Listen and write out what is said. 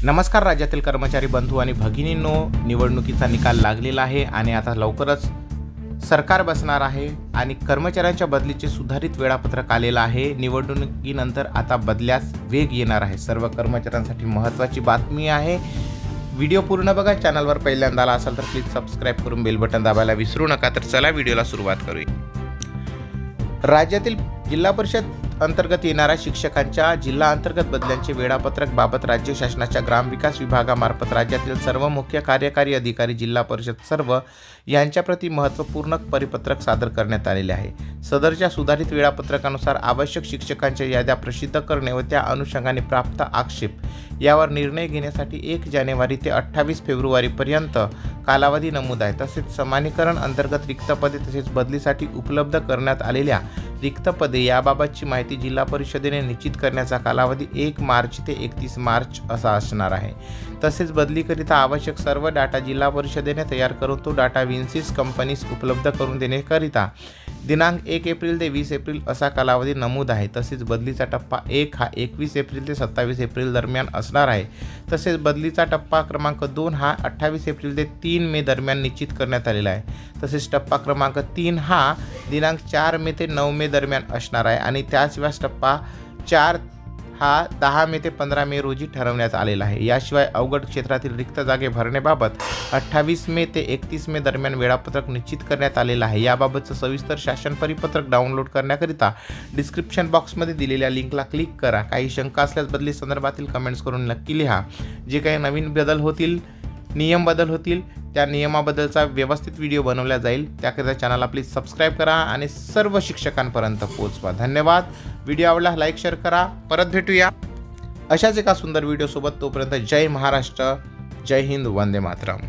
नमस्कार राज्यातील कर्मचारी बंधू आणि भगिनींनो, निवडणुकीचा निकाल लागलेला आहे आणि आता लवकरच सरकार बसणार आहे आणि कर्मचाऱ्यांच्या बदलीचे सुधारित वेळापत्रक आलेलं आहे। निवडणुकीनंतर आता बदल्यास वेग येणार आहे। सर्व कर्मचाऱ्यांसाठी महत्त्वाची बातमी आहे। व्हिडिओ पूर्ण बघा। चॅनलवर पहिल्यांदा आला असाल तर प्लीज सबस्क्राइब करून बेल बटन दाबायला विसरू नका। तर चला व्हिडिओला सुरुवात करूया। राज्यातील जिल्हा परिषद अंतर्गत येणाऱ्या शिक्षकांच्या जिल्हा अंतर्गत बदल्यांचे वेळापत्रक बाबत राज्य शासनाच्या ग्रामविकास विभागामार्फत राज्यातील सर्व मुख्य कार्यकारी अधिकारी जिल्हा परिषद सर्व यांच्याप्रती महत्त्वपूर्ण परिपत्रक सादर करण्यात आलेले आहे। सदरच्या सुधारित वेळापत्रकानुसार आवश्यक शिक्षकांच्या याद्या प्रसिद्ध करणे व त्या अनुषंगाने प्राप्त आक्षेप यावर निर्णय घेण्यासाठी 1 जानेवारी ते 28 फेब्रुवारीपर्यंत कालावधी नमूद आहे। तसेच समानीकरण अंतर्गत रिक्त पदे तसेच बदलीसाठी उपलब्ध करण्यात आलेल्या रिक्त पदे याबाबतची माहिती जिल्हा परिषदेने निश्चित करण्याचा कालावधी 1 मार्च ते 31 मार्च असा असणार आहे। तसेच बदलीकरिता आवश्यक सर्व डाटा जिल्हा परिषदेने तयार करून तो डाटा विन्सिस कंपनीस उपलब्ध करून देण्याकरिता दिनांक 1 एप्रिल ते 20 एप्रिल असा कालावधी नमूद आहे। तसेच बदलीचा टप्पा 1 हा 21 एप्रिल ते 27 एप्रिल दरम्यान असणार आहे। तसेच बदलीचा टप्पा क्रमांक 2 हा 28 एप्रिल ते 3 मे दरम्यान निश्चित करण्यात आलेला आहे। तसेच टप्पा क्रमांक 3 हा दिनांक 4 मे ते 9 मे दरम्यान असणार आहे आणि त्याशिवाय टप्पा 4 हा 10 मे ते 15 मे रोजी ठरवण्यात आलेला आहे। याशिवाय अवघड क्षेत्रातील रिक्त जागे भरण्याबाबत 28 मे ते 31 मे दरम्यान वेळापत्रक निश्चित करण्यात आलेलं आहे। याबाबतचं सविस्तर शासन परिपत्रक डाउनलोड करण्याकरिता डिस्क्रिप्शन बॉक्समध्ये दिलेल्या लिंकला क्लिक करा। काही शंका असल्यास बदली संदर्भातील कमेंट्स करून नक्की लिहा। जे काही नवीन बदल होतील, नियम बदल होतील, त्या नियमाबद्दलचा व्यवस्थित व्हिडिओ बनवला जाईल। त्याकरिता चॅनलला प्लीज सबस्क्राइब करा आणि सर्व शिक्षकांपर्यंत पोहोचवा। धन्यवाद। व्हिडिओ आवडला लाईक शेअर करा। परत भेटूया अशाच एका सुंदर व्हिडिओ सोबत। तोपर्यंत जय महाराष्ट्र, जय हिंद, वंदे मातरम।